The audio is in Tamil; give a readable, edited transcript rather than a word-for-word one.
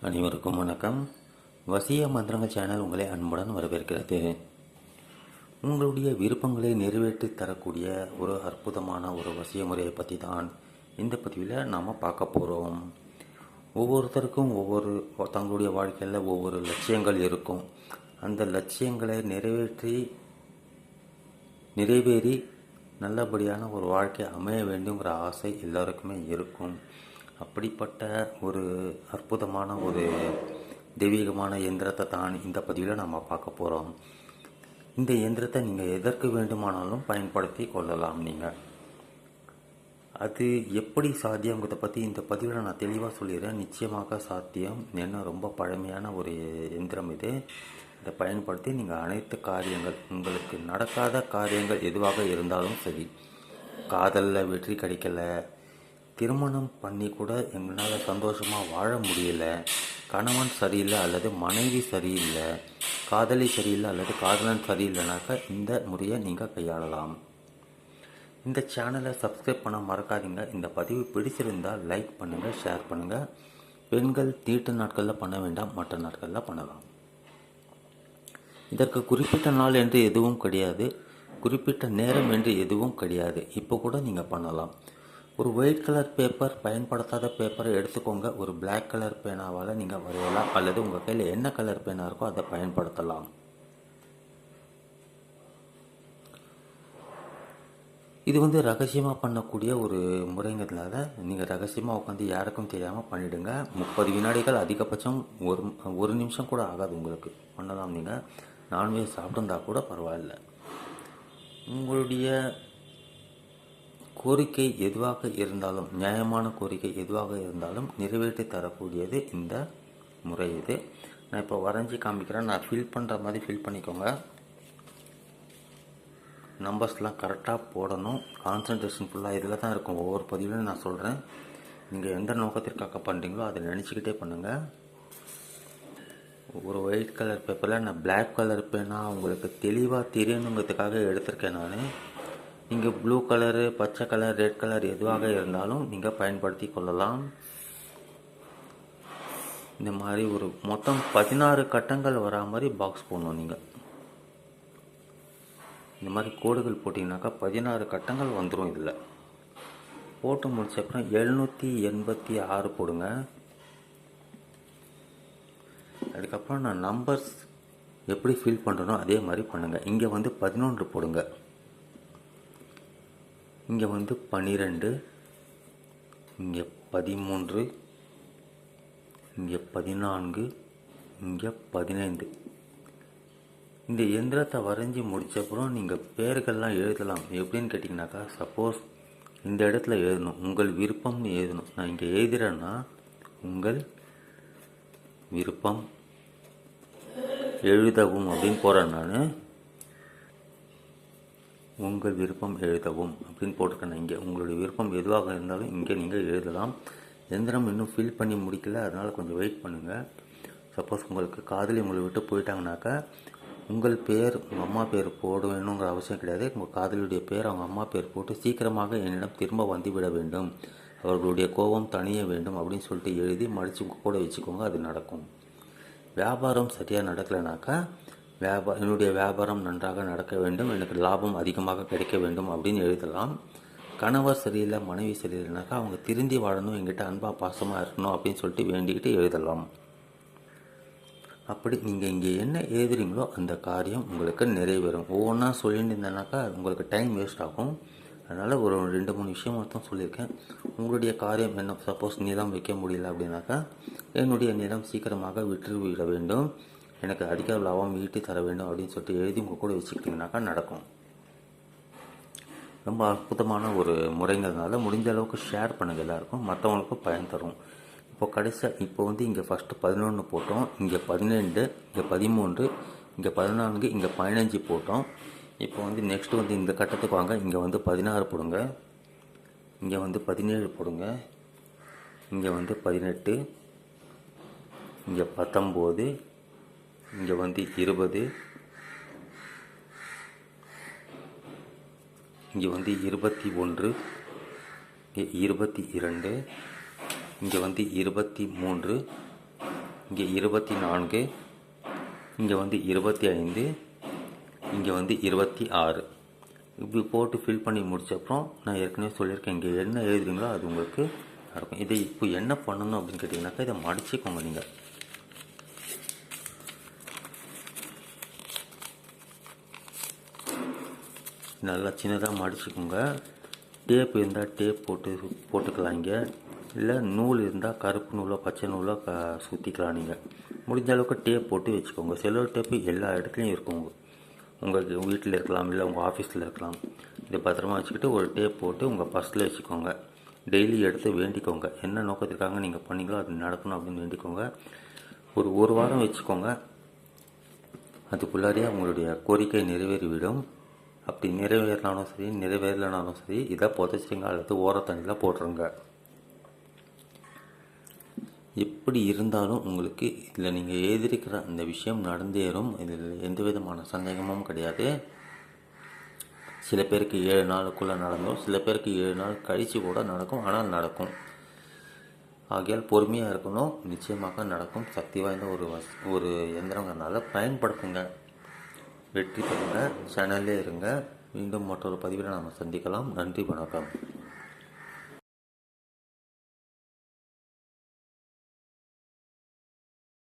அனைவருக்கும் வணக்கம். வசிய மந்திரங்கள் சேனல் உங்களை அன்புடன் வரவேற்கிறது. உங்களுடைய விருப்பங்களை நிறைவேற்றி தரக்கூடிய ஒரு அற்புதமான ஒரு வசிய முறையை பற்றி தான் இந்த பதிவில் நாம் பார்க்க போகிறோம். ஒவ்வொருத்தருக்கும் தங்களுடைய வாழ்க்கையில் ஒவ்வொரு லட்சியங்கள் இருக்கும். அந்த லட்சியங்களை நிறைவேறி நல்லபடியான ஒரு வாழ்க்கை அமைய வேண்டுங்கிற ஆசை எல்லாருக்குமே இருக்கும். அப்படிப்பட்ட ஒரு அற்புதமான ஒரு தெய்வீகமான இயந்திரத்தை தான் இந்த பதிவில் நம்ம பார்க்க போகிறோம். இந்த இயந்திரத்தை நீங்கள் எதற்கு வேண்டுமானாலும் பயன்படுத்தி கொள்ளலாம். நீங்கள் அது எப்படி சாத்தியங்கிறத பற்றி இந்த பதிவில் நான் தெளிவாக சொல்லிடுறேன். நிச்சயமாக சாத்தியம். என்ன ரொம்ப பழமையான ஒரு இயந்திரம் இது. இதை பயன்படுத்தி நீங்கள் அனைத்து காரியங்கள், உங்களுக்கு நடக்காத காரியங்கள் எதுவாக இருந்தாலும் சரி, காதலில் வெற்றி கிடைக்கல, திருமணம் பண்ணி கூட எங்களால் சந்தோஷமாக வாழ முடியல, கணவன் சரியில்லை அல்லது மனைவி சரியில்லை, காதலி சரியில்லை அல்லது காதலன் சரியில்லைனாக்கா இந்த முறையை நீங்கள் கையாளலாம். இந்த சேனலை சப்ஸ்கிரைப் பண்ண மறக்காதீங்க. இந்த பதிவு பிடிச்சிருந்தால் லைக் பண்ணுங்கள், ஷேர் பண்ணுங்கள். பெண்கள் தீட்டு நாட்களில் பண்ண வேண்டாம், மற்ற நாட்களில் பண்ணலாம். இதற்கு குறிப்பிட்ட நாள் என்று எதுவும் கிடையாது, குறிப்பிட்ட நேரம் என்று எதுவும் கிடையாது. இப்போ கூட நீங்கள் பண்ணலாம். ஒரு ஒயிட் கலர் பேப்பர், பயன்படுத்தாத பேப்பரை எடுத்துக்கோங்க. ஒரு பிளாக் கலர் பேனாவால் நீங்கள் வரையலாம், அல்லது உங்கள் கையில் என்ன கலர் பேனா இருக்கோ அதை பயன்படுத்தலாம். இது ரகசியமாக பண்ணக்கூடிய ஒரு முறைங்கிறதுனால நீங்கள் ரகசியமாக உட்காந்து யாருக்கும் தெரியாமல் பண்ணிவிடுங்க. 30 வினாடிகள், அதிகபட்சம் ஒரு நிமிஷம் கூட ஆகாது, உங்களுக்கு பண்ணலாம். நீங்கள் நான்வெஜ் சாப்பிட்டுருந்தா கூட பரவாயில்ல. உங்களுடைய கோரிக்கை எதுவாக இருந்தாலும், நியாயமான கோரிக்கை எதுவாக இருந்தாலும் நிறைவேற்றி தரக்கூடியது இந்த முறை. இது நான் இப்போ வரைஞ்சி காமிக்கிறேன். நான் ஃபில் பண்ணுற மாதிரி ஃபில் பண்ணிக்கோங்க. நம்பர்ஸ்லாம் கரெக்டாக போடணும். கான்சன்ட்ரேஷன் ஃபுல்லாக இதில் தான் இருக்கும். ஒவ்வொரு பதிவுலையும் நான் சொல்கிறேன். நீங்கள் எந்த நோக்கத்திற்காக பண்ணுறீங்களோ அதை நினச்சிக்கிட்டே பண்ணுங்கள். ஒரு ஒயிட் கலர் பேப்பரில் நான் பிளாக் கலர் பேனா உங்களுக்கு தெளிவாக தெரியணுங்கிறதுக்காக எடுத்திருக்கேன். நான் இங்கே ப்ளூ கலரு, பச்சை கலர், ரெட் கலர் எதுவாக இருந்தாலும் நீங்கள் பயன்படுத்தி கொள்ளலாம். இந்த மாதிரி ஒரு மொத்தம் 16 கட்டங்கள் வரா மாதிரி பாக்ஸ் போடணும். நீங்கள் இந்த மாதிரி கோடுகள் போட்டிங்கனாக்கா 16 கட்டங்கள் வந்துடும். இதில் போட்டு முடிச்ச அப்புறம் 786 போடுங்க. அதுக்கப்புறம் நான் நம்பர்ஸ் எப்படி ஃபில் பண்ணுறனோ அதே மாதிரி பண்ணுங்கள். இங்கே 11 போடுங்க. இங்கே 12, இங்கே 13, இங்கே 14, இங்கே 15. இந்த எந்திரத்தை வரைஞ்சி முடித்தப்புறம் நீங்கள் பேர்கள்லாம் எழுதலாம். எப்படின்னு கேட்டிங்கனாக்கா, சப்போஸ் இந்த இடத்துல எழுதணும், உங்கள் விருப்பம்னு எழுதணும். நான் இங்கே எழுதுகிறேன்னா உங்கள் விருப்பம் எழுதவும் அப்படின்னு போகிறேன். நான் உங்கள் விருப்பம் எழுதவும் அப்படின்னு போட்டிருக்கேன். இங்கே உங்களுடைய விருப்பம் எதுவாக இருந்தாலும் இங்கே நீங்கள் எழுதலாம். எந்திரம் இன்னும் ஃபில் பண்ணி முடிக்கல, அதனால் கொஞ்சம் வெயிட் பண்ணுங்கள். சப்போஸ் உங்களுக்கு காதலி உங்களை விட்டு போயிட்டாங்கனாக்கா, உங்கள் பேர், உங்கள் அம்மா பேர் போட வேணுங்கிற அவசியம் கிடையாது. உங்கள் காதலியுடைய பேர், அவங்க அம்மா பேர் போட்டு சீக்கிரமாக என்னிடம் திரும்ப வந்துவிட வேண்டும், அவர்களுடைய கோபம் தணிய வேண்டும் அப்படின்னு சொல்லிட்டு எழுதி மடித்து உங்கள் கூட வச்சுக்கோங்க. அது நடக்கும். வியாபாரம் சரியாக நடக்கலைனாக்கா, என்னுடைய வியாபாரம் நன்றாக நடக்க வேண்டும், எனக்கு லாபம் அதிகமாக கிடைக்க வேண்டும் அப்படின்னு எழுதலாம். கணவர் சரியில்லை, மனைவி சரியில்லைனாக்கா அவங்க திருந்தி வாழணும், எங்கிட்ட அன்பாக பாசமாக இருக்கணும் அப்படின்னு சொல்லிட்டு வேண்டிக்கிட்டு எழுதலாம். அப்படி நீங்கள் இங்கே என்ன எழுதுறீங்களோ அந்த காரியம் உங்களுக்கு நிறைவேறும். ஒவ்வொன்றா சொல்லிட்டு இருந்தேனாக்கா உங்களுக்கு டைம் வேஸ்ட் ஆகும். அதனால் ஒரு 2-3 விஷயம் மட்டும் சொல்லியிருக்கேன். உங்களுடைய காரியம் என்ன, சப்போஸ் நிலம் வைக்க முடியல அப்படின்னாக்கா, என்னுடைய நிலம் சீக்கிரமாக விற்றுவிட வேண்டும், எனக்கு அதிக லாபம் ஈட்டி தர வேண்டும் அப்படின்னு சொல்லிட்டு எழுதி உங்கள் கூட வச்சுக்கிட்டிங்கனாக்கா நடக்கும். ரொம்ப அற்புதமான ஒரு முறைங்கிறதுனால முடிஞ்ச அளவுக்கு ஷேர் பண்ணுங்கள் எல்லாருக்கும், மற்றவங்களுக்கும் பயன் தரும். இப்போ இங்கே ஃபஸ்ட்டு 11 போட்டோம், இங்கே 12, இங்கே 13, இங்கே 14, இங்கே 15 போட்டோம். இப்போ நெக்ஸ்ட்டு இந்த கட்டத்துக்கு வாங்க. இங்கே 16 போடுங்க, இங்கே 17 போடுங்க, இங்கே 18, இங்கே 19, இங்கே 20, இங்கே 21, இங்கே 22, இங்கே 23, இங்கே 24, இங்கே வந்து 25, இங்கே வந்து 26. இப்படி போட்டு ஃபில் பண்ணி முடிச்சப்புறம் நான் ஏற்கனவே சொல்லியிருக்கேன், இங்கே என்ன எழுதுறீங்களோ அது உங்களுக்கு நடக்கும். இதை இப்போ என்ன பண்ணணும் அப்படின்னு கேட்டிங்கனாக்கா, இதை மடிச்சுக்கோங்க. நீங்கள் நல்லா சின்னதாக மடிச்சுக்கோங்க. டேப் இருந்தால் டேப் போட்டுக்கலாம். இங்கே இல்லை நூல் இருந்தால் கருப்பு நூலோ பச்சை நூலோ சுற்றிக்கலாம். நீங்கள் முடிஞ்ச அளவுக்கு டேப் போட்டு வச்சுக்கோங்க. செல்லோ டேப்பு எல்லா இடத்துலையும் இருக்கும். உங்கள் வீட்டில் இருக்கலாம், இல்லை உங்கள் ஆஃபீஸில் இருக்கலாம். இதை பத்திரமா வச்சுக்கிட்டு ஒரு டேப் போட்டு உங்கள் பர்ஸில் வச்சுக்கோங்க. டெய்லி எடுத்து வேண்டிக்கோங்க. என்ன நோக்கத்திற்காக நீங்கள் பண்ணீங்களோ அது நடக்கணும் அப்படின்னு வேண்டிக்கோங்க. ஒரு வாரம் வச்சுக்கோங்க. அதுக்குள்ளாரியே உங்களுடைய கோரிக்கை நிறைவேறிவிடும். அப்படி நிறைவேறினாலும் சரி நிறைவேறலனாலும் சரி, இதை புதைச்சிருங்க அல்லது ஓரத்தண்ணியில் போட்டுருங்க. எப்படி இருந்தாலும் உங்களுக்கு இதில் நீங்கள் எழுதியிருக்கிற அந்த விஷயம் நடந்தேறும். இதில் எந்த விதமான சந்தேகமும் கிடையாது. சில பேருக்கு 7 நாளுக்குள்ளே நடந்தும், சில பேருக்கு 7 நாள் கழித்து கூட நடக்கும். ஆனால் நடக்கும். ஆகையால் பொறுமையாக இருக்கணும். நிச்சயமாக நடக்கும். சக்தி வாய்ந்த ஒரு எந்திரங்கிறனால பயன்படுத்துங்க. வெற்றி பெறுங்க. சேனல்லே இருங்க. மீண்டும் மற்றொரு பதிவில் நாம் சந்திக்கலாம். நன்றி, வணக்கம்.